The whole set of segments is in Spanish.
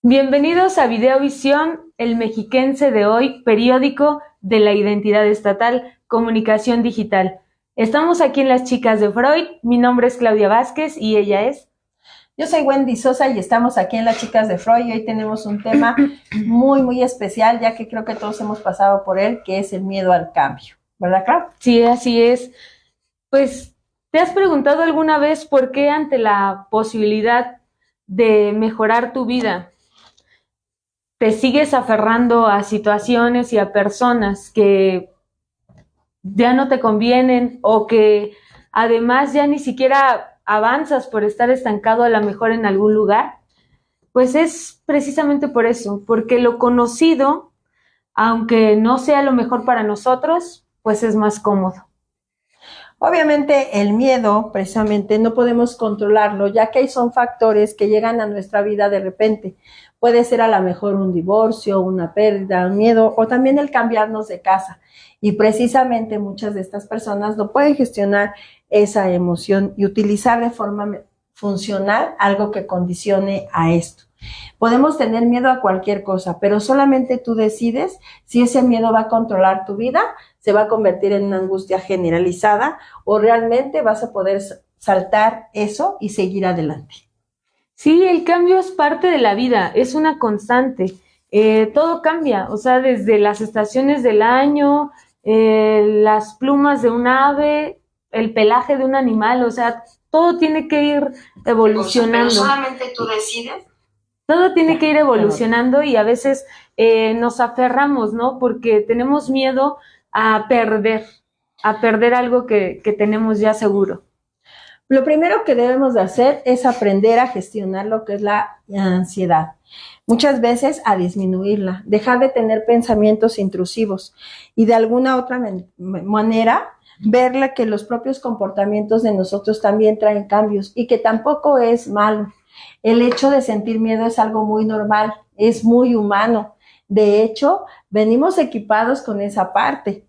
Bienvenidos a Videovisión, el mexiquense de hoy, periódico de la identidad estatal, comunicación digital. Estamos aquí en Las Chicas de Freud. Mi nombre es Claudia Vázquez y ella es... Yo soy Wendy Sosa y estamos aquí en Las Chicas de Freud y hoy tenemos un tema muy especial, ya que creo que todos hemos pasado por él, que es el miedo al cambio. ¿Verdad, Clau? Sí, así es. Pues, ¿te has preguntado alguna vez por qué ante la posibilidad de mejorar tu vida te sigues aferrando a situaciones y a personas que ya no te convienen o que además ya ni siquiera avanzas por estar estancado a lo mejor en algún lugar? Pues es precisamente por eso, porque lo conocido, aunque no sea lo mejor para nosotros, pues es más cómodo. Obviamente el miedo, precisamente, no podemos controlarlo, ya que son factores que llegan a nuestra vida de repente. Puede ser a lo mejor un divorcio, una pérdida, un miedo, o también el cambiarnos de casa. Y precisamente muchas de estas personas no pueden gestionar esa emoción y utilizar de forma funcional algo que condicione a esto. Podemos tener miedo a cualquier cosa, pero solamente tú decides si ese miedo va a controlar tu vida, se va a convertir en una angustia generalizada o realmente vas a poder saltar eso y seguir adelante. Sí, el cambio es parte de la vida, es una constante. Todo cambia, o sea, desde las estaciones del año, las plumas de un ave, el pelaje de un animal, o sea, todo tiene que ir evolucionando. Pero solamente tú decides. Todo tiene que ir evolucionando y a veces nos aferramos, ¿no? Porque tenemos miedo a perder algo que tenemos ya seguro. Lo primero que debemos de hacer es aprender a gestionar lo que es la ansiedad. Muchas veces a disminuirla, dejar de tener pensamientos intrusivos y de alguna otra manera verle que los propios comportamientos de nosotros también traen cambios y que tampoco es malo. El hecho de sentir miedo es algo muy normal, es muy humano. De hecho, venimos equipados con esa parte.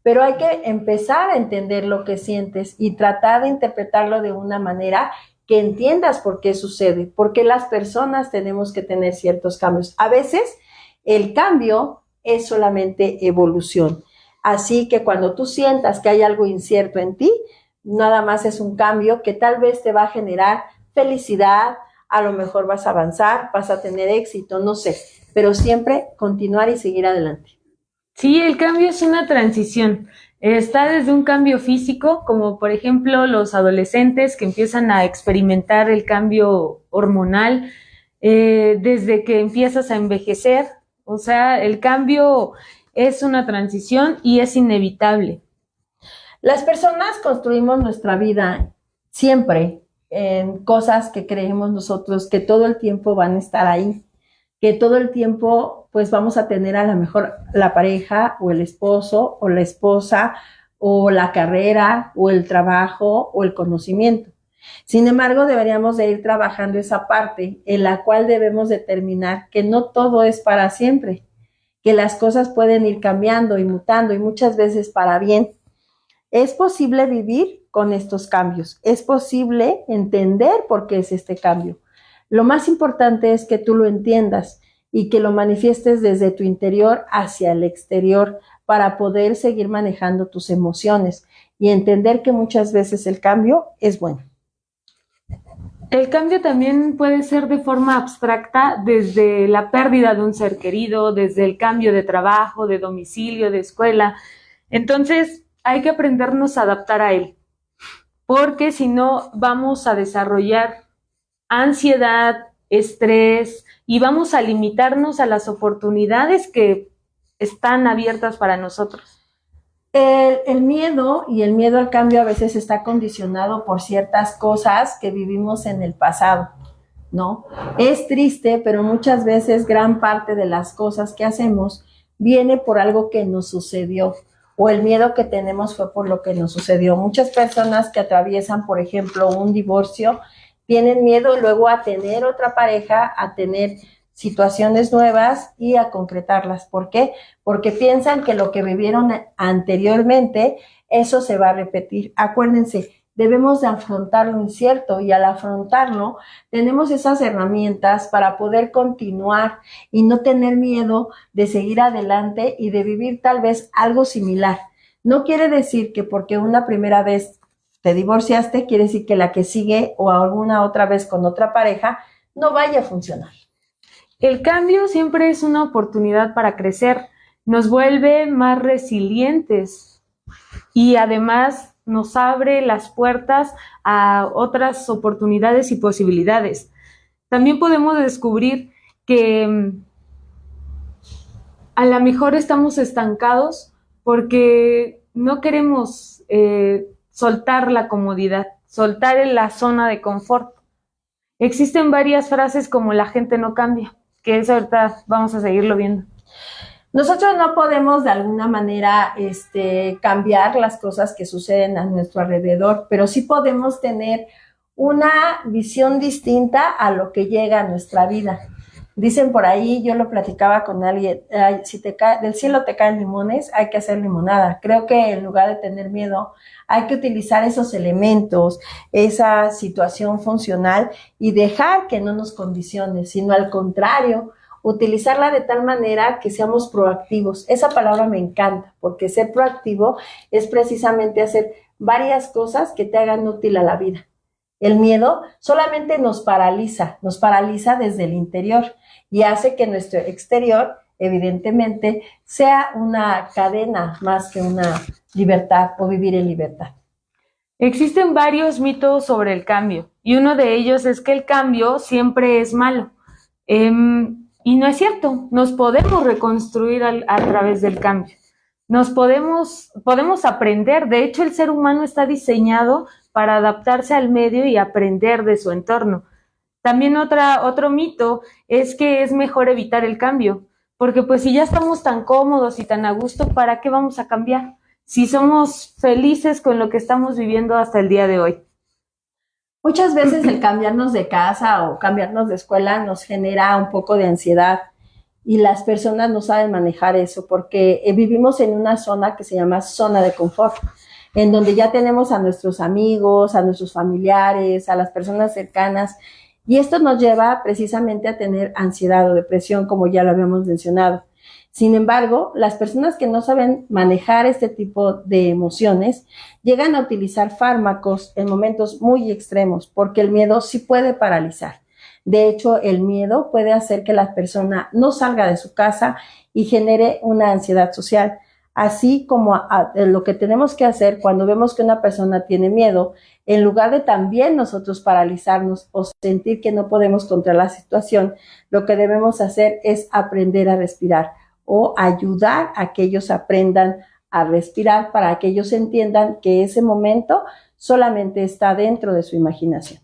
Pero hay que empezar a entender lo que sientes y tratar de interpretarlo de una manera que entiendas por qué sucede, porque las personas tenemos que tener ciertos cambios. A veces el cambio es solamente evolución. Así que cuando tú sientas que hay algo incierto en ti, nada más es un cambio que tal vez te va a generar felicidad, a lo mejor vas a avanzar, vas a tener éxito, no sé, pero siempre continuar y seguir adelante. Sí, el cambio es una transición. Está desde un cambio físico, como por ejemplo los adolescentes que empiezan a experimentar el cambio hormonal, desde que empiezas a envejecer. O sea, el cambio es una transición y es inevitable. Las personas construimos nuestra vida siempre en cosas que creemos nosotros que todo el tiempo van a estar ahí, que todo el tiempo pues vamos a tener a lo mejor la pareja o el esposo o la esposa o la carrera o el trabajo o el conocimiento. Sin embargo, deberíamos de ir trabajando esa parte en la cual debemos determinar que no todo es para siempre, que las cosas pueden ir cambiando y mutando y muchas veces para bien. Es posible vivir con estos cambios, es posible entender por qué es este cambio. Lo más importante es que tú lo entiendas y que lo manifiestes desde tu interior hacia el exterior para poder seguir manejando tus emociones y entender que muchas veces el cambio es bueno. El cambio también puede ser de forma abstracta, desde la pérdida de un ser querido, desde el cambio de trabajo, de domicilio, de escuela. Entonces, hay que aprendernos a adaptar a él, porque si no vamos a desarrollar ansiedad, estrés y vamos a limitarnos a las oportunidades que están abiertas para nosotros. El miedo y el miedo al cambio a veces está condicionado por ciertas cosas que vivimos en el pasado, ¿no? Es triste, pero muchas veces gran parte de las cosas que hacemos viene por algo que nos sucedió o el miedo que tenemos fue por lo que nos sucedió. Muchas personas que atraviesan, por ejemplo, un divorcio, tienen miedo luego a tener otra pareja, a tener situaciones nuevas y a concretarlas. ¿Por qué? Porque piensan que lo que vivieron anteriormente, eso se va a repetir. Acuérdense debemos de afrontar lo incierto y al afrontarlo tenemos esas herramientas para poder continuar y no tener miedo de seguir adelante y de vivir tal vez algo similar. No quiere decir que porque una primera vez te divorciaste, quiere decir que la que sigue o alguna otra vez con otra pareja no vaya a funcionar. El cambio siempre es una oportunidad para crecer, nos vuelve más resilientes y además nos abre las puertas a otras oportunidades y posibilidades. También podemos descubrir que a lo mejor estamos estancados porque no queremos soltar la comodidad, soltar la zona de confort. Existen varias frases como la gente no cambia, que eso ahorita vamos a seguirlo viendo. Nosotros no podemos de alguna manera cambiar las cosas que suceden a nuestro alrededor, pero sí podemos tener una visión distinta a lo que llega a nuestra vida. Dicen por ahí, yo lo platicaba con alguien, si del cielo te caen limones, hay que hacer limonada. Creo que en lugar de tener miedo, hay que utilizar esos elementos, esa situación funcional y dejar que no nos condicione, sino al contrario, utilizarla de tal manera que seamos proactivos. Esa palabra me encanta, porque ser proactivo es precisamente hacer varias cosas que te hagan útil a la vida. El miedo solamente nos paraliza desde el interior y hace que nuestro exterior, evidentemente, sea una cadena más que una libertad o vivir en libertad. Existen varios mitos sobre el cambio y uno de ellos es que el cambio siempre es malo. Y no es cierto, nos podemos reconstruir a través del cambio. Podemos aprender, de hecho el ser humano está diseñado para adaptarse al medio y aprender de su entorno. También otro mito es que es mejor evitar el cambio, porque pues si ya estamos tan cómodos y tan a gusto, ¿para qué vamos a cambiar? Si somos felices con lo que estamos viviendo hasta el día de hoy. Muchas veces el cambiarnos de casa o cambiarnos de escuela nos genera un poco de ansiedad y las personas no saben manejar eso porque vivimos en una zona que se llama zona de confort, en donde ya tenemos a nuestros amigos, a nuestros familiares, a las personas cercanas y esto nos lleva precisamente a tener ansiedad o depresión, como ya lo habíamos mencionado. Sin embargo, las personas que no saben manejar este tipo de emociones llegan a utilizar fármacos en momentos muy extremos, porque el miedo sí puede paralizar. De hecho, el miedo puede hacer que la persona no salga de su casa y genere una ansiedad social. Así como lo que tenemos que hacer cuando vemos que una persona tiene miedo, en lugar de también nosotros paralizarnos o sentir que no podemos controlar la situación, lo que debemos hacer es aprender a respirar o ayudar a que ellos aprendan a respirar para que ellos entiendan que ese momento solamente está dentro de su imaginación.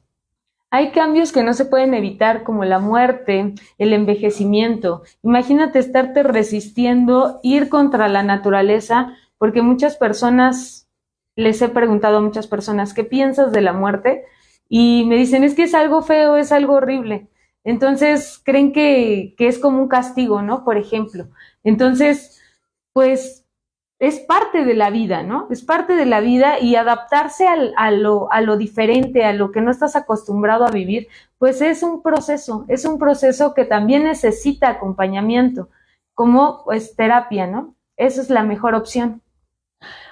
Hay cambios que no se pueden evitar, como la muerte, el envejecimiento. Imagínate estarte resistiendo, ir contra la naturaleza, porque muchas personas, les he preguntado a muchas personas, ¿qué piensas de la muerte? Y me dicen, es que es algo feo, es algo horrible. Entonces, creen que es como un castigo, ¿no? Por ejemplo. Entonces, pues, es parte de la vida, ¿no? Es parte de la vida y adaptarse a lo diferente, a lo que no estás acostumbrado a vivir, pues es un proceso que también necesita acompañamiento, como pues terapia, ¿no? Esa es la mejor opción.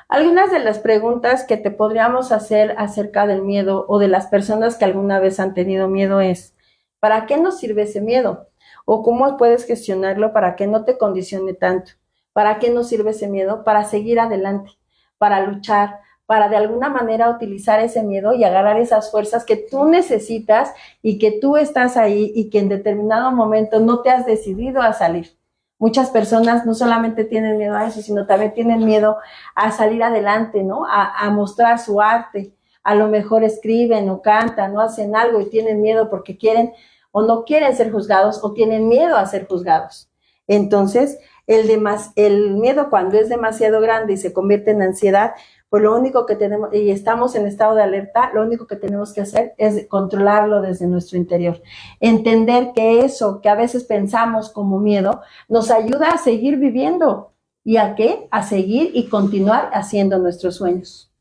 Algunas de las preguntas que te podríamos hacer acerca del miedo o de las personas que alguna vez han tenido miedo es, ¿para qué nos sirve ese miedo? ¿O cómo puedes gestionarlo para que no te condicione tanto? ¿Para qué nos sirve ese miedo? Para seguir adelante, para luchar, para de alguna manera utilizar ese miedo y agarrar esas fuerzas que tú necesitas y que tú estás ahí y que en determinado momento no te has decidido a salir. Muchas personas no solamente tienen miedo a eso, sino también tienen miedo a salir adelante, ¿no? A mostrar su arte. A lo mejor escriben o cantan o hacen algo y tienen miedo porque quieren o no quieren ser juzgados o tienen miedo a ser juzgados. Entonces, el miedo cuando es demasiado grande y se convierte en ansiedad, pues lo único que tenemos, y estamos en estado de alerta, lo único que tenemos que hacer es controlarlo desde nuestro interior. Entender que eso que a veces pensamos como miedo nos ayuda a seguir viviendo. ¿Y a qué? A seguir y continuar haciendo nuestros sueños.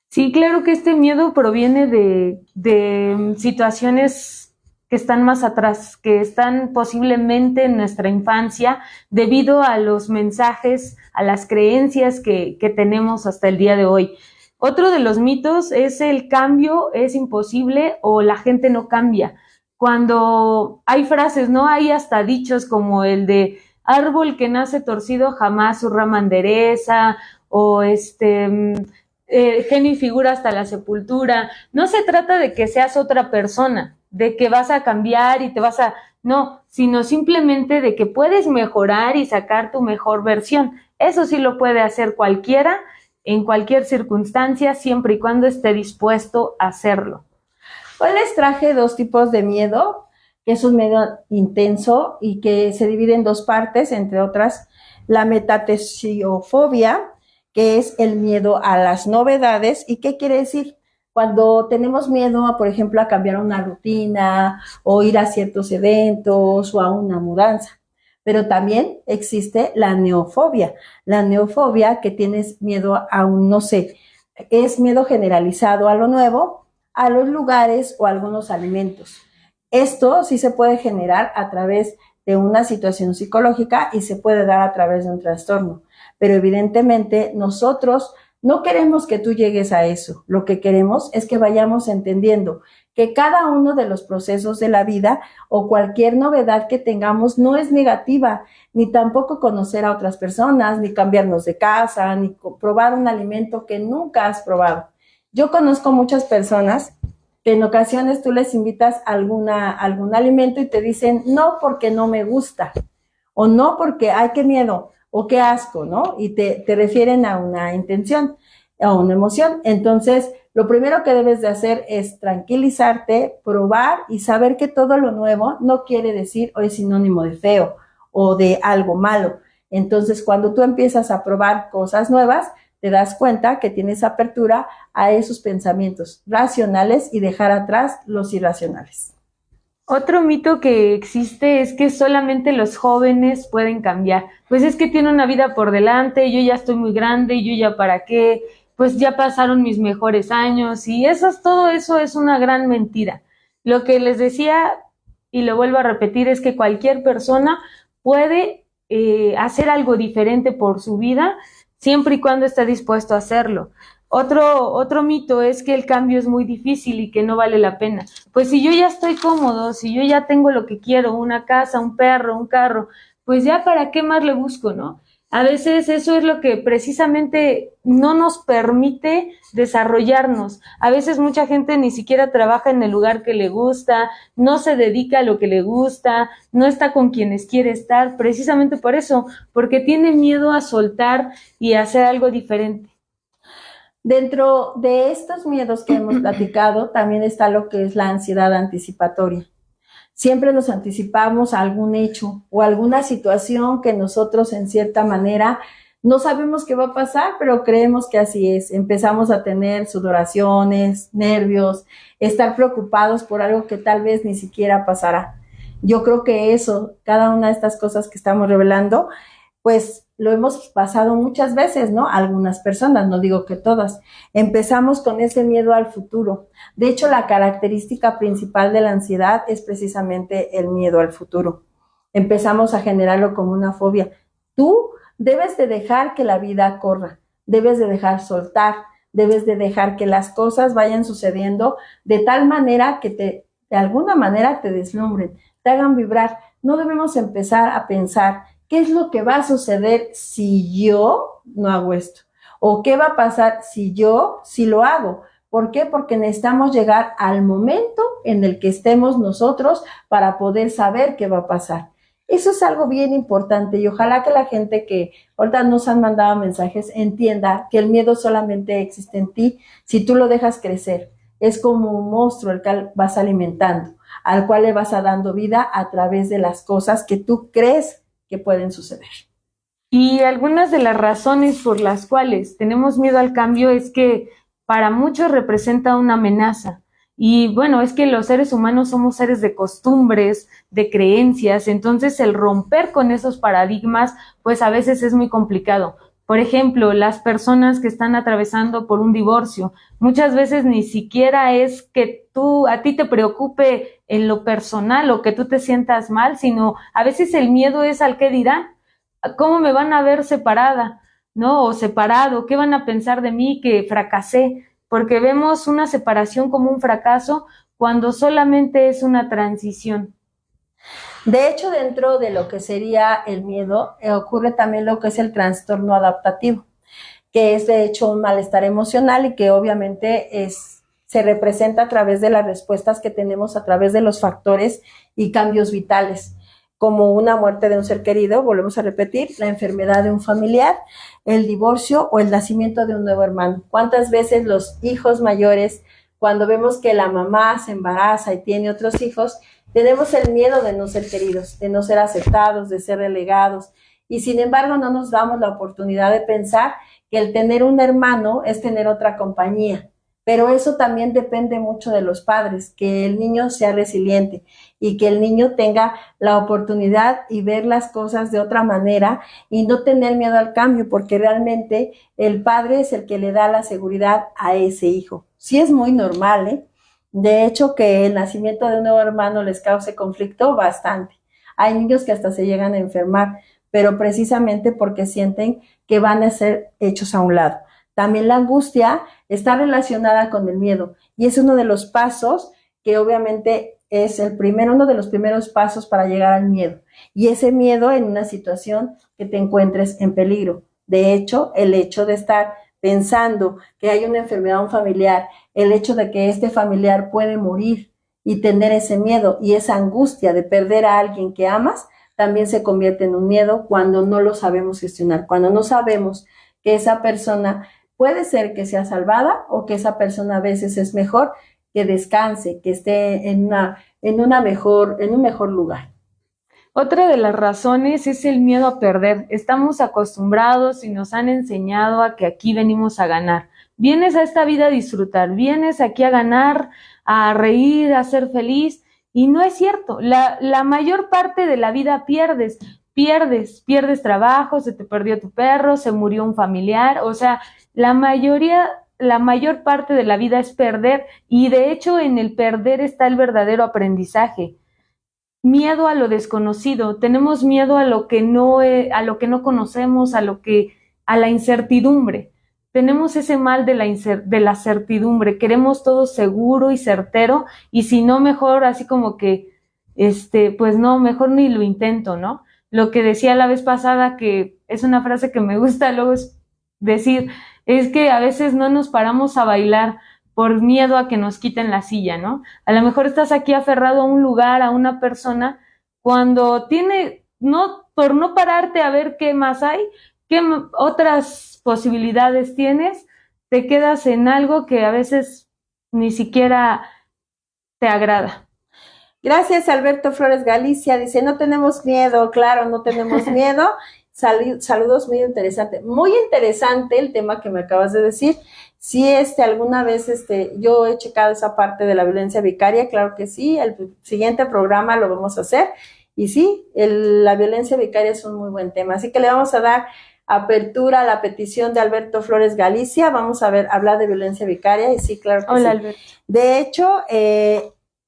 Sí, claro que este miedo proviene de situaciones que están más atrás, que están posiblemente en nuestra infancia, debido a los mensajes, a las creencias que tenemos hasta el día de hoy. Otro de los mitos es el cambio es imposible o la gente no cambia. Cuando hay frases, ¿no? Hay hasta dichos como el de árbol que nace torcido jamás su rama endereza, o genio y figura hasta la sepultura. No se trata de que seas otra persona, de que vas a cambiar y te vas a... No, sino simplemente de que puedes mejorar y sacar tu mejor versión. Eso sí lo puede hacer cualquiera, en cualquier circunstancia, siempre y cuando esté dispuesto a hacerlo. Hoy les traje 2 tipos de miedo, que es un miedo intenso y que se divide en 2 partes, entre otras, la metatesiofobia, que es el miedo a las novedades. ¿Y qué quiere decir? Cuando tenemos miedo, por ejemplo, a cambiar una rutina o ir a ciertos eventos o a una mudanza. Pero también existe la neofobia. La neofobia, que tienes miedo a un, no sé, es miedo generalizado a lo nuevo, a los lugares o a algunos alimentos. Esto sí se puede generar a través de una situación psicológica y se puede dar a través de un trastorno. Pero evidentemente nosotros no queremos que tú llegues a eso. Lo que queremos es que vayamos entendiendo que cada uno de los procesos de la vida o cualquier novedad que tengamos no es negativa, ni tampoco conocer a otras personas, ni cambiarnos de casa, ni probar un alimento que nunca has probado. Yo conozco muchas personas que en ocasiones tú les invitas a algún alimento y te dicen no porque no me gusta, o no porque ay qué miedo, o qué asco, ¿no? Y te refieren a una intención, a una emoción. Entonces, lo primero que debes de hacer es tranquilizarte, probar y saber que todo lo nuevo no quiere decir o es sinónimo de feo o de algo malo. Entonces, cuando tú empiezas a probar cosas nuevas, te das cuenta que tienes apertura a esos pensamientos racionales y dejar atrás los irracionales. Otro mito que existe es que solamente los jóvenes pueden cambiar. Pues es que tiene una vida por delante, yo ya estoy muy grande, yo ya para qué, pues ya pasaron mis mejores años y todo eso es una gran mentira. Lo que les decía y lo vuelvo a repetir es que cualquier persona puede hacer algo diferente por su vida siempre y cuando esté dispuesto a hacerlo. Otro mito es que el cambio es muy difícil y que no vale la pena. Pues si yo ya estoy cómodo, si yo ya tengo lo que quiero, una casa, un perro, un carro, pues ya para qué más le busco, ¿no? A veces eso es lo que precisamente no nos permite desarrollarnos. A veces mucha gente ni siquiera trabaja en el lugar que le gusta, no se dedica a lo que le gusta, no está con quienes quiere estar, precisamente por eso, porque tiene miedo a soltar y a hacer algo diferente. Dentro de estos miedos que hemos platicado, también está lo que es la ansiedad anticipatoria. Siempre nos anticipamos a algún hecho o alguna situación que nosotros en cierta manera no sabemos qué va a pasar, pero creemos que así es. Empezamos a tener sudoraciones, nervios, estar preocupados por algo que tal vez ni siquiera pasará. Yo creo que eso, cada una de estas cosas que estamos revelando, pues lo hemos pasado muchas veces, ¿no? Algunas personas, no digo que todas. Empezamos con ese miedo al futuro. De hecho, la característica principal de la ansiedad es precisamente el miedo al futuro. Empezamos a generarlo como una fobia. Tú debes de dejar que la vida corra, debes de dejar soltar, debes de dejar que las cosas vayan sucediendo de tal manera que de alguna manera te deslumbren, te hagan vibrar. No debemos empezar a pensar ¿qué es lo que va a suceder si yo no hago esto? ¿O qué va a pasar si lo hago? ¿Por qué? Porque necesitamos llegar al momento en el que estemos nosotros para poder saber qué va a pasar. Eso es algo bien importante y ojalá que la gente que ahorita nos han mandado mensajes entienda que el miedo solamente existe en ti si tú lo dejas crecer. Es como un monstruo el cual vas alimentando, al cual le vas dando vida a través de las cosas que tú crees que pueden suceder. Y algunas de las razones por las cuales tenemos miedo al cambio es que para muchos representa una amenaza. Y bueno, es que los seres humanos somos seres de costumbres, de creencias, entonces el romper con esos paradigmas, pues a veces es muy complicado. Por ejemplo, las personas que están atravesando por un divorcio, muchas veces ni siquiera es que a ti te preocupe en lo personal o que tú te sientas mal, sino a veces el miedo es al qué dirán, cómo me van a ver separada, ¿no? O separado, qué van a pensar de mí que fracasé, porque vemos una separación como un fracaso cuando solamente es una transición. De hecho, dentro de lo que sería el miedo, ocurre también lo que es el trastorno adaptativo, que es de hecho un malestar emocional y que obviamente se representa a través de las respuestas que tenemos a través de los factores y cambios vitales, como una muerte de un ser querido, volvemos a repetir, la enfermedad de un familiar, el divorcio o el nacimiento de un nuevo hermano. ¿Cuántas veces los hijos mayores, cuando vemos que la mamá se embaraza y tiene otros hijos, tenemos el miedo de no ser queridos, de no ser aceptados, de ser relegados? Y sin embargo no nos damos la oportunidad de pensar que el tener un hermano es tener otra compañía. Pero eso también depende mucho de los padres, que el niño sea resiliente y que el niño tenga la oportunidad y ver las cosas de otra manera y no tener miedo al cambio, porque realmente el padre es el que le da la seguridad a ese hijo. Sí es muy normal, ¿eh? De hecho, que el nacimiento de un nuevo hermano les cause conflicto bastante. Hay niños que hasta se llegan a enfermar, pero precisamente porque sienten que van a ser hechos a un lado. También la angustia está relacionada con el miedo y es uno de los pasos que obviamente es uno de los primeros pasos para llegar al miedo. Y ese miedo en una situación que te encuentres en peligro. De hecho, el hecho de estar pensando que hay una enfermedad a un familiar, el hecho de que este familiar puede morir y tener ese miedo y esa angustia de perder a alguien que amas, también se convierte en un miedo cuando no lo sabemos gestionar, cuando no sabemos que esa persona puede ser que sea salvada o que esa persona a veces es mejor que descanse, que esté en un mejor lugar. Otra de las razones es el miedo a perder. Estamos acostumbrados y nos han enseñado a que aquí venimos a ganar. Vienes a esta vida a disfrutar, vienes aquí a ganar, a reír, a ser feliz, y no es cierto. La mayor parte de la vida pierdes trabajo, se te perdió tu perro, se murió un familiar, o sea, la mayor parte de la vida es perder, y de hecho en el perder está el verdadero aprendizaje. Miedo a lo desconocido, tenemos miedo a lo que no conocemos, a la incertidumbre. Tenemos ese mal de la certidumbre, queremos todo seguro y certero, y si no, mejor así como que, pues no, mejor ni lo intento, ¿no? Lo que decía la vez pasada, que es una frase que me gusta luego decir, es que a veces no nos paramos a bailar por miedo a que nos quiten la silla, ¿no? A lo mejor estás aquí aferrado a un lugar, a una persona, cuando por no pararte a ver qué más hay, qué otras posibilidades tienes, te quedas en algo que a veces ni siquiera te agrada. Gracias, Alberto Flores Galicia. Dice, no tenemos miedo. Claro, no tenemos miedo. Saludos, muy interesante. Muy interesante el tema que me acabas de decir. Sí, alguna vez, yo he checado esa parte de la violencia vicaria, claro que sí. El siguiente programa lo vamos a hacer. Y sí, la violencia vicaria es un muy buen tema. Así que le vamos a dar apertura a la petición de Alberto Flores Galicia. Vamos a hablar de violencia vicaria. Y sí, claro que Hola, sí. Alberto. De hecho,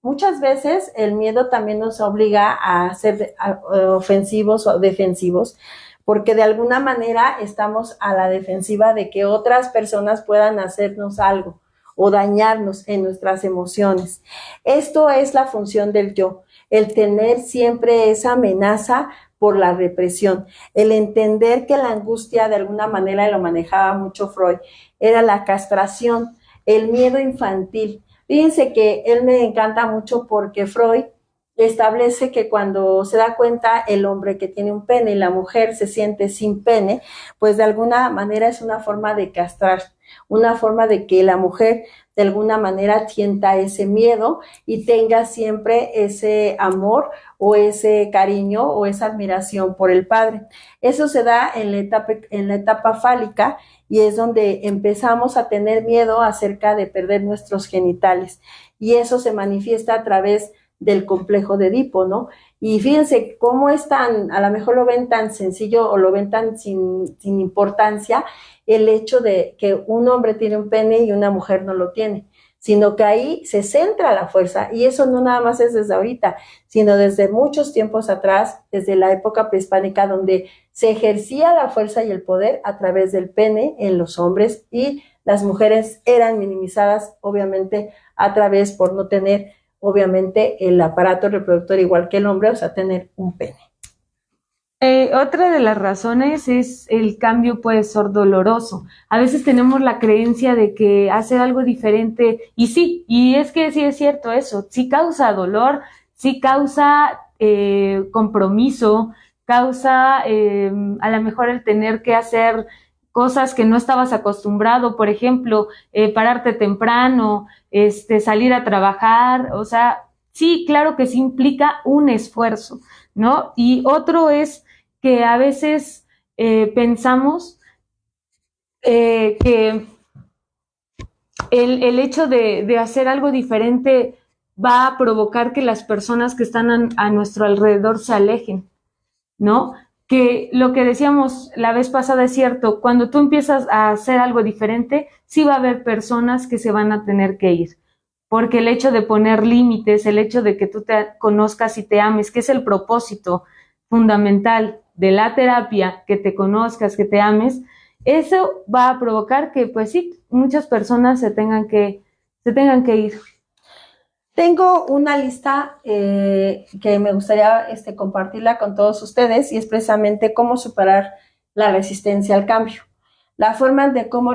muchas veces el miedo también nos obliga a ser ofensivos o defensivos, porque de alguna manera estamos a la defensiva de que otras personas puedan hacernos algo o dañarnos en nuestras emociones. Esto es la función del yo, el tener siempre esa amenaza por la represión, el entender que la angustia de alguna manera, y lo manejaba mucho Freud, era la castración, el miedo infantil. Fíjense que él me encanta mucho porque Freud establece que cuando se da cuenta el hombre que tiene un pene y la mujer se siente sin pene, pues de alguna manera es una forma de castrar, una forma de que la mujer de alguna manera sienta ese miedo y tenga siempre ese amor o ese cariño o esa admiración por el padre. Eso se da en la etapa fálica y es donde empezamos a tener miedo acerca de perder nuestros genitales, y eso se manifiesta a través del complejo de Edipo, ¿no? Y fíjense cómo es tan, a lo mejor lo ven tan sencillo o lo ven tan sin importancia el hecho de que un hombre tiene un pene y una mujer no lo tiene, sino que ahí se centra la fuerza, y eso no nada más es desde ahorita, sino desde muchos tiempos atrás, desde la época prehispánica, donde se ejercía la fuerza y el poder a través del pene en los hombres, y las mujeres eran minimizadas, obviamente, a través, por no tener, obviamente, el aparato reproductor igual que el hombre, o sea, tener un pene. Otra de las razones es el cambio puede ser doloroso. A veces tenemos la creencia de que hacer algo diferente, y sí, y es que sí es cierto eso, sí causa dolor, sí causa compromiso, causa a lo mejor el tener que hacer cosas que no estabas acostumbrado, por ejemplo, pararte temprano, salir a trabajar, o sea, sí, claro que sí implica un esfuerzo, ¿no? Y otro es que a veces pensamos que el hecho de hacer algo diferente va a provocar que las personas que están a nuestro alrededor se alejen, ¿no? Que lo que decíamos la vez pasada es cierto, cuando tú empiezas a hacer algo diferente, sí va a haber personas que se van a tener que ir, porque el hecho de poner límites, el hecho de que tú te conozcas y te ames, que es el propósito fundamental de la terapia, que te conozcas, que te ames, eso va a provocar que, pues sí, muchas personas se tengan que ir. Tengo una lista que me gustaría compartirla con todos ustedes, y es precisamente cómo superar la resistencia al cambio. La forma de cómo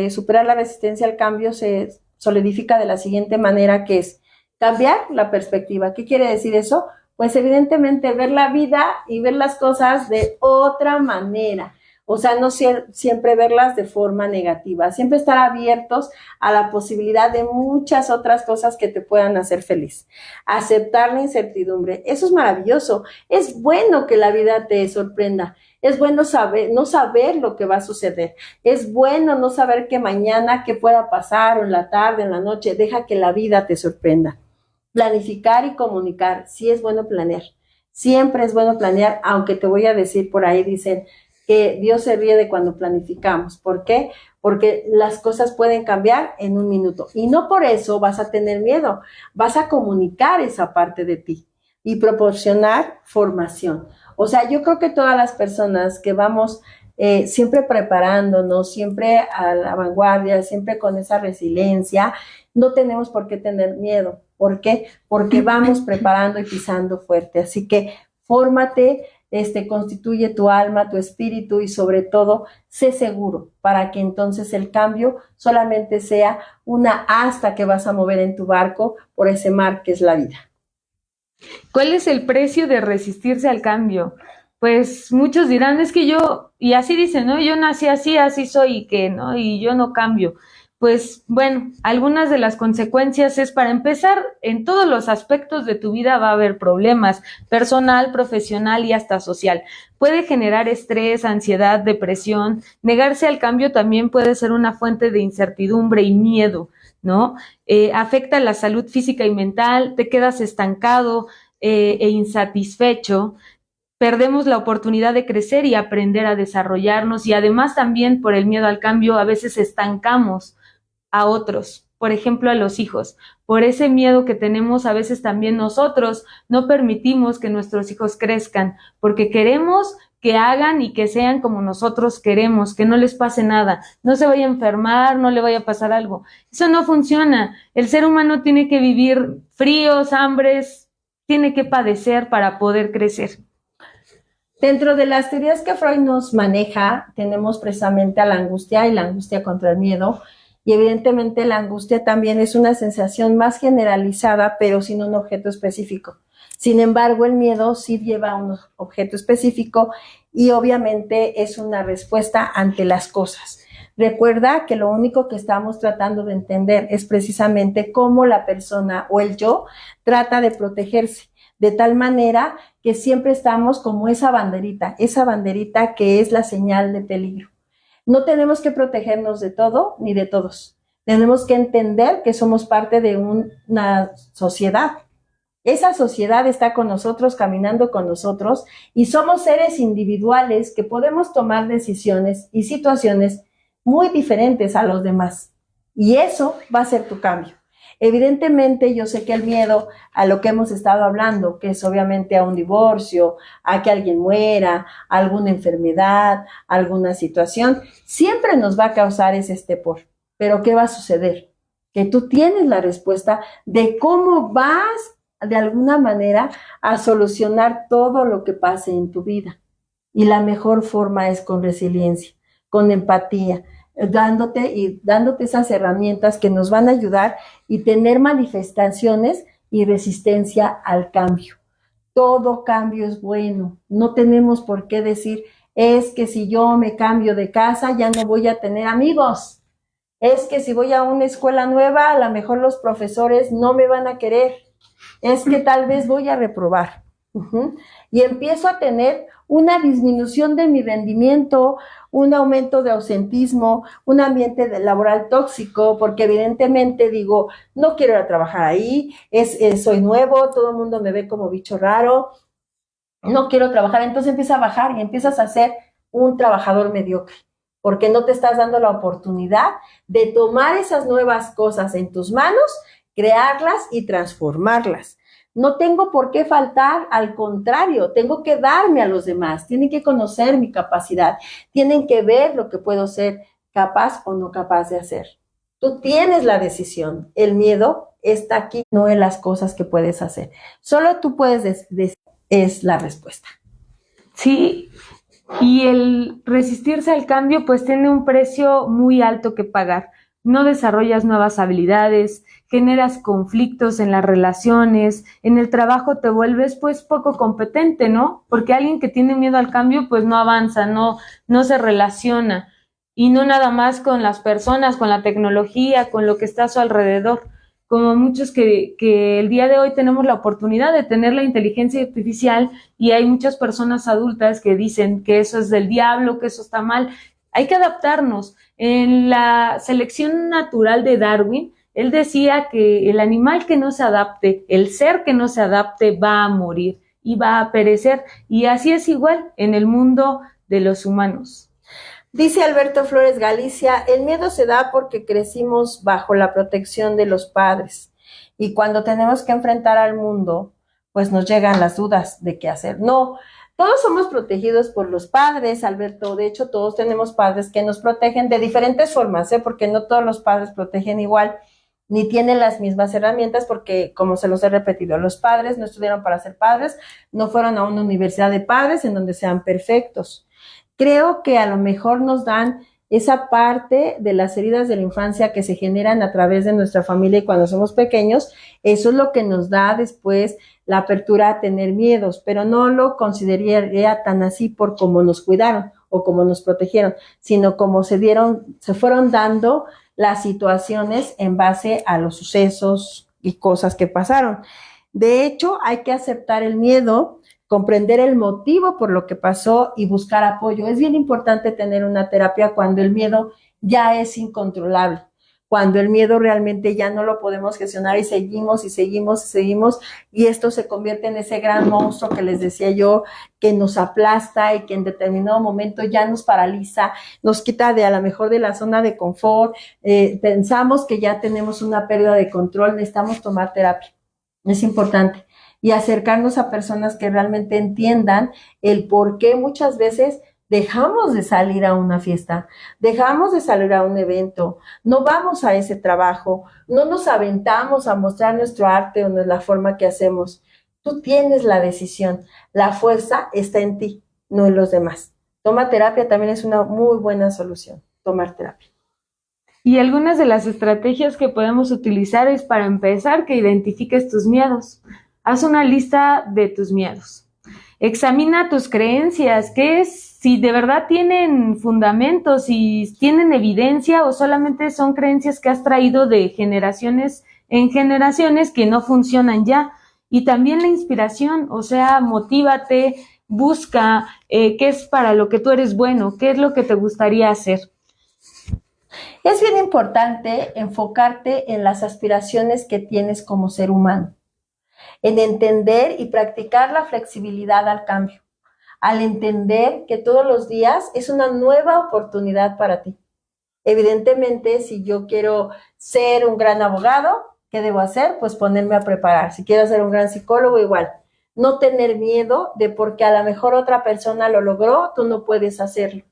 superar la resistencia al cambio se solidifica de la siguiente manera, que es cambiar la perspectiva. ¿Qué quiere decir eso? Pues evidentemente ver la vida y ver las cosas de otra manera. O sea, no siempre verlas de forma negativa, siempre estar abiertos a la posibilidad de muchas otras cosas que te puedan hacer feliz. Aceptar la incertidumbre, eso es maravilloso. Es bueno que la vida te sorprenda. Es bueno no saber lo que va a suceder. Es bueno no saber que mañana qué pueda pasar, o en la tarde, en la noche. Deja que la vida te sorprenda. Planificar y comunicar. Sí es bueno planear. Siempre es bueno planear, aunque te voy a decir, por ahí dicen que Dios se ríe de cuando planificamos. ¿Por qué? Porque las cosas pueden cambiar en un minuto. Y no por eso vas a tener miedo. Vas a comunicar esa parte de ti y proporcionar formación. O sea, yo creo que todas las personas que vamos siempre preparándonos, siempre a la vanguardia, siempre con esa resiliencia, no tenemos por qué tener miedo. ¿Por qué? Porque vamos preparando y pisando fuerte. Así que fórmate, constituye tu alma, tu espíritu, y sobre todo, sé seguro, para que entonces el cambio solamente sea una asta que vas a mover en tu barco por ese mar que es la vida. ¿Cuál es el precio de resistirse al cambio? Pues muchos dirán, es que yo, y así dicen, ¿no? Yo nací así, así soy, y que, ¿no? Y yo no cambio. Pues bueno, algunas de las consecuencias es, para empezar, en todos los aspectos de tu vida va a haber problemas, personal, profesional y hasta social. Puede generar estrés, ansiedad, depresión. Negarse al cambio también puede ser una fuente de incertidumbre y miedo, ¿no? Afecta la salud física y mental, te quedas estancado e insatisfecho. Perdemos la oportunidad de crecer y aprender a desarrollarnos, y además también por el miedo al cambio a veces estancamos a otros, por ejemplo a los hijos. Por ese miedo que tenemos, a veces también nosotros no permitimos que nuestros hijos crezcan, porque queremos que hagan y que sean como nosotros queremos, que no les pase nada, no se vaya a enfermar, no le vaya a pasar algo. Eso no funciona. El ser humano tiene que vivir fríos, hambres, tiene que padecer para poder crecer. Dentro de las teorías que Freud nos maneja, tenemos precisamente a la angustia y la angustia contra el miedo. Y evidentemente la angustia también es una sensación más generalizada, pero sin un objeto específico. Sin embargo, el miedo sí lleva un objeto específico, y obviamente es una respuesta ante las cosas. Recuerda que lo único que estamos tratando de entender es precisamente cómo la persona o el yo trata de protegerse, de tal manera que siempre estamos como esa banderita que es la señal de peligro. No tenemos que protegernos de todo ni de todos. Tenemos que entender que somos parte de una sociedad. Esa sociedad está con nosotros, caminando con nosotros, y somos seres individuales que podemos tomar decisiones y situaciones muy diferentes a los demás. Y eso va a ser tu cambio. Evidentemente, yo sé que el miedo a lo que hemos estado hablando, que es obviamente a un divorcio, a que alguien muera, a alguna enfermedad, a alguna situación, siempre nos va a causar ese estupor. Pero ¿qué va a suceder? Que tú tienes la respuesta de cómo vas de alguna manera a solucionar todo lo que pase en tu vida. Y la mejor forma es con resiliencia, con empatía, dándote esas herramientas que nos van a ayudar y tener manifestaciones y resistencia al cambio. Todo cambio es bueno. No tenemos por qué decir, es que si yo me cambio de casa ya no voy a tener amigos. Es que si voy a una escuela nueva, a lo mejor los profesores no me van a querer. Es que tal vez voy a reprobar. Y empiezo a tener una disminución de mi rendimiento, un aumento de ausentismo, un ambiente laboral tóxico, porque evidentemente digo, no quiero ir a trabajar ahí, soy nuevo, todo el mundo me ve como bicho raro, no quiero trabajar, entonces empieza a bajar y empiezas a ser un trabajador mediocre, porque no te estás dando la oportunidad de tomar esas nuevas cosas en tus manos, crearlas y transformarlas. No tengo por qué faltar, al contrario, tengo que darme a los demás, tienen que conocer mi capacidad, tienen que ver lo que puedo ser capaz o no capaz de hacer. Tú tienes la decisión, el miedo está aquí, no en las cosas que puedes hacer. Solo tú puedes decir, es la respuesta. Sí, y el resistirse al cambio pues tiene un precio muy alto que pagar. No desarrollas nuevas habilidades, generas conflictos en las relaciones, en el trabajo te vuelves pues poco competente, ¿no? Porque alguien que tiene miedo al cambio pues no avanza, no se relaciona, y no nada más con las personas, con la tecnología, con lo que está a su alrededor, como muchos que el día de hoy tenemos la oportunidad de tener la inteligencia artificial, y hay muchas personas adultas que dicen que eso es del diablo, que eso está mal. Hay que adaptarnos. En la selección natural de Darwin, él decía que el animal que no se adapte, el ser que no se adapte va a morir y va a perecer. Y así es igual en el mundo de los humanos. Dice Alberto Flores Galicia, el miedo se da porque crecimos bajo la protección de los padres y cuando tenemos que enfrentar al mundo, pues nos llegan las dudas de qué hacer. No, todos somos protegidos por los padres, Alberto. De hecho, todos tenemos padres que nos protegen de diferentes formas, porque no todos los padres protegen igual, ni tienen las mismas herramientas, porque, como se los he repetido, los padres no estudiaron para ser padres, no fueron a una universidad de padres en donde sean perfectos. Creo que a lo mejor nos dan esa parte de las heridas de la infancia que se generan a través de nuestra familia y cuando somos pequeños, eso es lo que nos da después la apertura a tener miedos, pero no lo consideraría tan así por cómo nos cuidaron o cómo nos protegieron, sino como se fueron dando las situaciones en base a los sucesos y cosas que pasaron. De hecho, hay que aceptar el miedo, comprender el motivo por lo que pasó y buscar apoyo. Es bien importante tener una terapia cuando el miedo ya es incontrolable, cuando el miedo realmente ya no lo podemos gestionar y seguimos y esto se convierte en ese gran monstruo que les decía yo, que nos aplasta y que en determinado momento ya nos paraliza, nos quita a lo mejor de la zona de confort, pensamos que ya tenemos una pérdida de control, necesitamos tomar terapia. Es importante. Y acercarnos a personas que realmente entiendan el por qué muchas veces dejamos de salir a una fiesta, dejamos de salir a un evento, no vamos a ese trabajo, no nos aventamos a mostrar nuestro arte o la forma que hacemos. Tú tienes la decisión, la fuerza está en ti, no en los demás. Toma terapia también es una muy buena solución, tomar terapia. Y algunas de las estrategias que podemos utilizar es, para empezar, que identifiques tus miedos. Haz una lista de tus miedos. Examina tus creencias, si de verdad tienen fundamentos, si tienen evidencia o solamente son creencias que has traído de generaciones en generaciones que no funcionan ya. Y también la inspiración, o sea, motívate, busca qué es para lo que tú eres bueno, qué es lo que te gustaría hacer. Es bien importante enfocarte en las aspiraciones que tienes como ser humano. en entender y practicar la flexibilidad al cambio, al entender que todos los días es una nueva oportunidad para ti. Evidentemente, si yo quiero ser un gran abogado, ¿qué debo hacer? Pues ponerme a preparar. Si quiero ser un gran psicólogo, igual. No tener miedo de porque a lo mejor otra persona lo logró, tú no puedes hacerlo.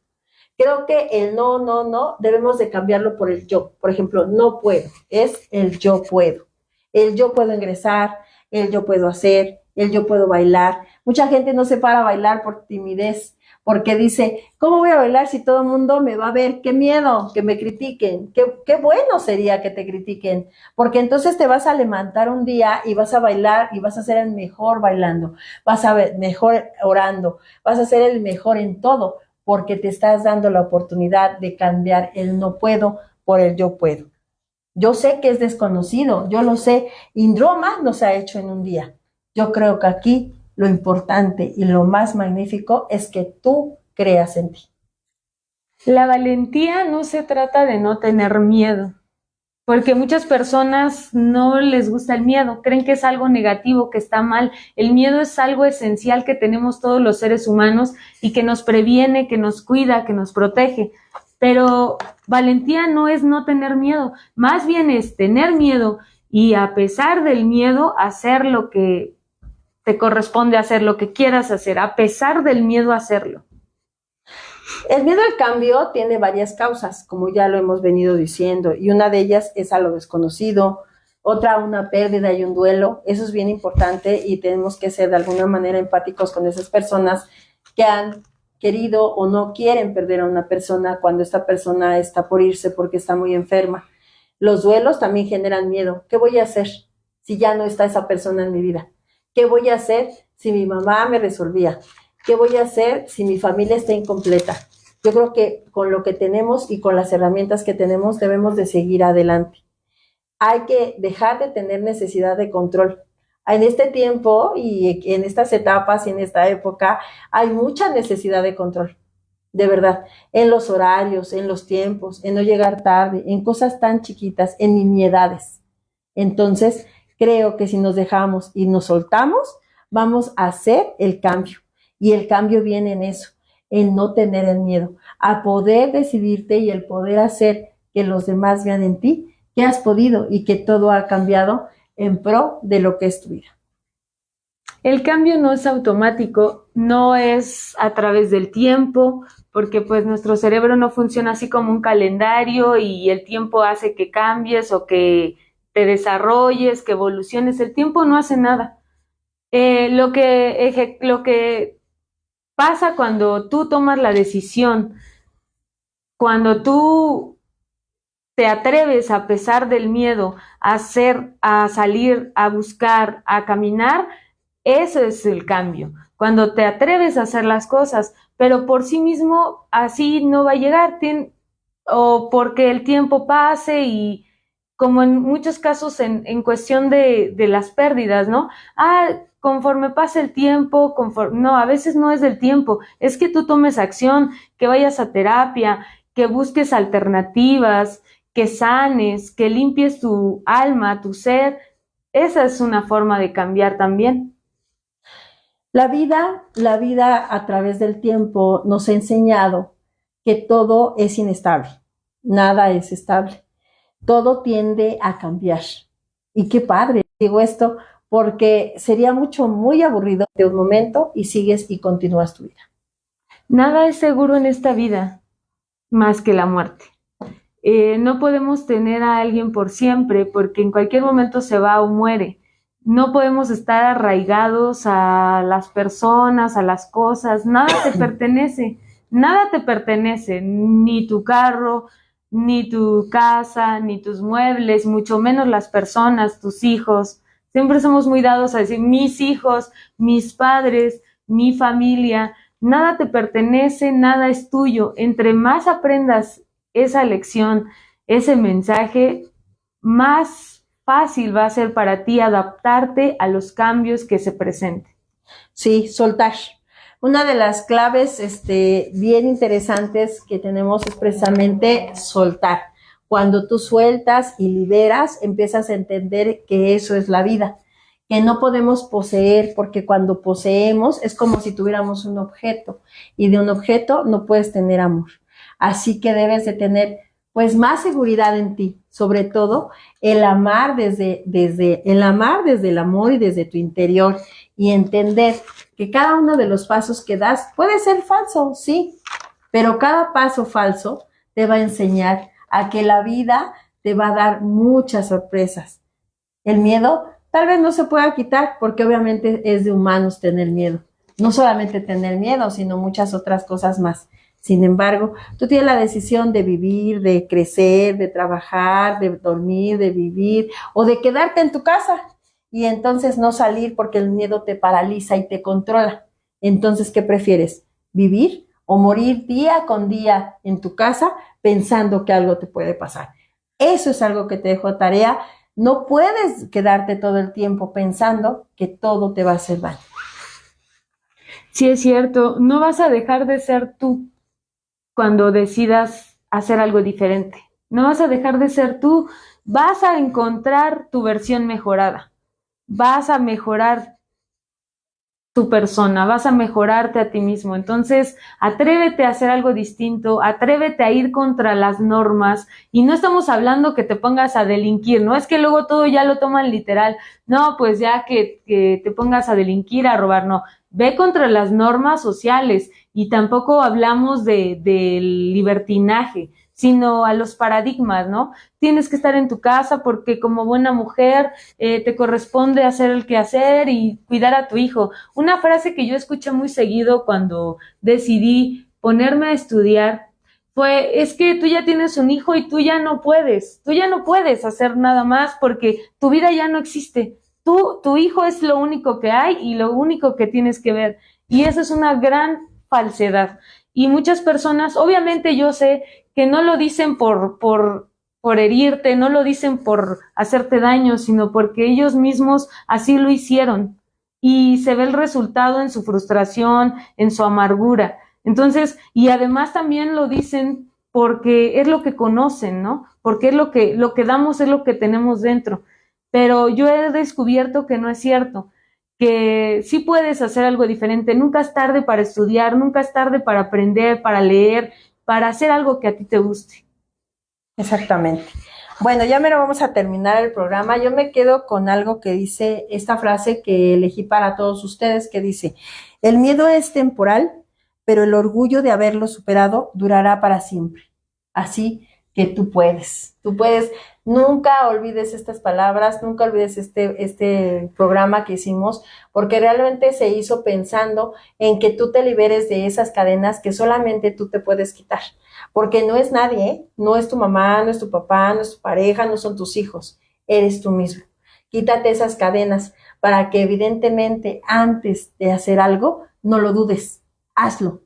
Creo que el no, no, no, debemos de cambiarlo por el yo. Por ejemplo, no puedo, es el yo puedo. El yo puedo ingresar, el yo puedo hacer, el yo puedo bailar. Mucha gente no se para a bailar por timidez, porque dice, ¿cómo voy a bailar si todo el mundo me va a ver? ¡Qué miedo! Que me critiquen. Qué bueno sería que te critiquen, porque entonces te vas a levantar un día y vas a bailar y vas a ser el mejor bailando, vas a ver mejor orando, vas a ser el mejor en todo, porque te estás dando la oportunidad de cambiar el no puedo por el yo puedo. Yo sé que es desconocido, yo lo sé, y Roma no se ha hecho en un día. Yo creo que aquí lo importante y lo más magnífico es que tú creas en ti. La valentía no se trata de no tener miedo, porque muchas personas no les gusta el miedo, creen que es algo negativo, que está mal. El miedo es algo esencial que tenemos todos los seres humanos y que nos previene, que nos cuida, que nos protege. Pero valentía no es no tener miedo, más bien es tener miedo y a pesar del miedo hacer lo que te corresponde hacer, lo que quieras hacer, a pesar del miedo hacerlo. El miedo al cambio tiene varias causas, como ya lo hemos venido diciendo, y una de ellas es a lo desconocido, otra una pérdida y un duelo. Eso es bien importante y tenemos que ser de alguna manera empáticos con esas personas que han querido o no quieren perder a una persona cuando esta persona está por irse porque está muy enferma. Los duelos también generan miedo. ¿Qué voy a hacer si ya no está esa persona en mi vida? ¿Qué voy a hacer si mi mamá me resolvía? ¿Qué voy a hacer si mi familia está incompleta? Yo creo que con lo que tenemos y con las herramientas que tenemos debemos de seguir adelante. Hay que dejar de tener necesidad de control. En este tiempo y en estas etapas y en esta época hay mucha necesidad de control, de verdad, en los horarios, en los tiempos, en no llegar tarde, en cosas tan chiquitas, en nimiedades. Entonces, creo que si nos dejamos y nos soltamos, vamos a hacer el cambio. Y el cambio viene en eso, en no tener el miedo, a poder decidirte y el poder hacer que los demás vean en ti que has podido y que todo ha cambiado en pro de lo que es tu vida. El cambio no es automático, no es a través del tiempo, porque pues nuestro cerebro no funciona así como un calendario y el tiempo hace que cambies o que te desarrolles, que evoluciones. El tiempo no hace nada. Lo que pasa cuando tú tomas la decisión, cuando tú te atreves a pesar del miedo a hacer, a salir, a buscar, a caminar, eso es el cambio. Cuando te atreves a hacer las cosas, pero por sí mismo así no va a llegar, o porque el tiempo pase y como en muchos casos en cuestión de las pérdidas, ¿no? Conforme pasa el tiempo, no, a veces no es del tiempo, es que tú tomes acción, que vayas a terapia, que busques alternativas, que sanes, que limpies tu alma, tu ser. Esa es una forma de cambiar también. La vida a través del tiempo nos ha enseñado que todo es inestable, nada es estable, todo tiende a cambiar. Y qué padre, digo esto, porque sería muy aburrido de un momento y sigues y continúas tu vida. Nada es seguro en esta vida más que la muerte. No podemos tener a alguien por siempre porque en cualquier momento se va o muere. No podemos estar arraigados a las personas, a las cosas. Nada te pertenece, ni tu carro, ni tu casa, ni tus muebles, mucho menos las personas, tus hijos. Siempre somos muy dados a decir mis hijos, mis padres, mi familia. Nada te pertenece, nada es tuyo. Entre más aprendas esa lección, ese mensaje, más fácil va a ser para ti adaptarte a los cambios que se presenten. Sí, soltar. Una de las claves bien interesantes que tenemos es precisamente soltar. Cuando tú sueltas y liberas, empiezas a entender que eso es la vida, que no podemos poseer, porque cuando poseemos es como si tuviéramos un objeto, y de un objeto no puedes tener amor. Así que debes de tener pues más seguridad en ti, sobre todo el amar desde el amor y desde tu interior, y entender que cada uno de los pasos que das puede ser falso, sí, pero cada paso falso te va a enseñar a que la vida te va a dar muchas sorpresas. El miedo tal vez no se pueda quitar, porque obviamente es de humanos tener miedo. No solamente tener miedo, sino muchas otras cosas más. Sin embargo, tú tienes la decisión de vivir, de crecer, de trabajar, de dormir, de vivir, o de quedarte en tu casa y entonces no salir porque el miedo te paraliza y te controla. Entonces, ¿qué prefieres? ¿Vivir o morir día con día en tu casa pensando que algo te puede pasar? Eso es algo que te dejo tarea. No puedes quedarte todo el tiempo pensando que todo te va a hacer daño. Sí, es cierto, no vas a dejar de ser tú cuando decidas hacer algo diferente. No vas a dejar de ser tú, vas a encontrar tu versión mejorada, vas a mejorar tu persona, vas a mejorarte a ti mismo. Entonces, atrévete a hacer algo distinto, atrévete a ir contra las normas, y no estamos hablando que te pongas a delinquir, no es que luego todo ya lo toman literal, no, pues ya que te pongas a delinquir, a robar, no, ve contra las normas sociales, y tampoco hablamos del libertinaje, sino a los paradigmas, ¿no? Tienes que estar en tu casa porque como buena mujer te corresponde hacer el quehacer y cuidar a tu hijo. Una frase que yo escuché muy seguido cuando decidí ponerme a estudiar fue, es que tú ya tienes un hijo y tú ya no puedes hacer nada más porque tu vida ya no existe. Tu hijo es lo único que hay y lo único que tienes que ver. Y eso es una gran falsedad. Y muchas personas, obviamente yo sé que no lo dicen por herirte, no lo dicen por hacerte daño, sino porque ellos mismos así lo hicieron. Y se ve el resultado en su frustración, en su amargura. Entonces, y además también lo dicen porque es lo que conocen, ¿no? Porque es lo que damos, es lo que tenemos dentro. Pero yo he descubierto que no es cierto, que sí puedes hacer algo diferente. Nunca es tarde para estudiar, nunca es tarde para aprender, para leer, para hacer algo que a ti te guste. Exactamente. Bueno, ya me lo vamos a terminar el programa. Yo me quedo con algo que dice esta frase que elegí para todos ustedes, que dice: el miedo es temporal, pero el orgullo de haberlo superado durará para siempre. Así que tú puedes. Nunca olvides estas palabras, nunca olvides este programa que hicimos, porque realmente se hizo pensando en que tú te liberes de esas cadenas que solamente tú te puedes quitar. Porque no es nadie, ¿eh? No es tu mamá, no es tu papá, no es tu pareja, no son tus hijos, eres tú mismo. Quítate esas cadenas para que evidentemente antes de hacer algo, no lo dudes, hazlo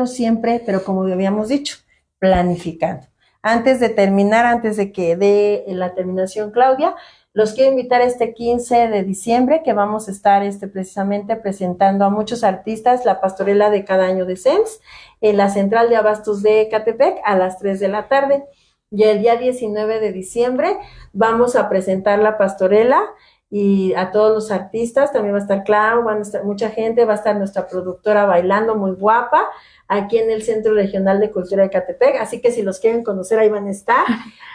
siempre, pero como habíamos dicho, planificando. Antes de terminar, antes de que dé la terminación Claudia, los quiero invitar este 15 de diciembre que vamos a estar precisamente presentando a muchos artistas la pastorela de cada año de CEMS en la central de abastos de Ecatepec a las 3 de la tarde. Y el día 19 de diciembre vamos a presentar la pastorela y a todos los artistas, también va a estar Clau, van a estar mucha gente, va a estar nuestra productora bailando muy guapa aquí en el Centro Regional de Cultura de Ecatepec, así que si los quieren conocer ahí van a estar,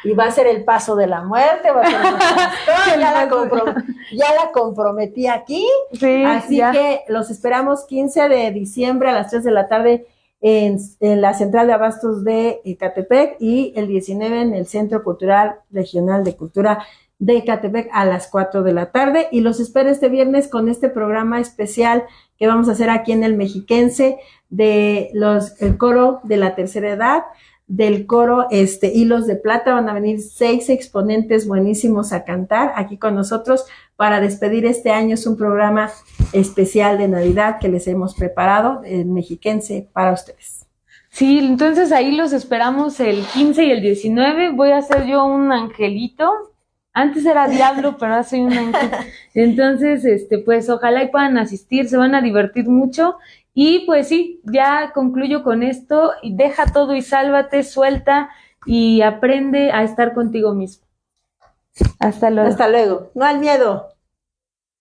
y va a ser el paso de la muerte, va a ser ya la comprometí aquí, sí, así ya. Que los esperamos 15 de diciembre a las 3 de la tarde en la central de abastos de Ecatepec, y el 19 en el Centro Cultural Regional de Cultura de Ecatepec a las 4 de la tarde, y los espero este viernes con este programa especial que vamos a hacer aquí en el Mexiquense de el coro de la tercera edad, del coro Hilos de Plata. Van a venir 6 exponentes buenísimos a cantar aquí con nosotros para despedir este año. Es un programa especial de Navidad que les hemos preparado en Mexiquense para ustedes. Sí, entonces ahí los esperamos el 15 y el 19. Voy a hacer yo un angelito. Antes era diablo, pero ahora soy un ángel. Entonces, pues ojalá y puedan asistir, se van a divertir mucho. Y pues sí, ya concluyo con esto. Deja todo y sálvate, suelta y aprende a estar contigo mismo. Hasta luego. Hasta luego. No al miedo.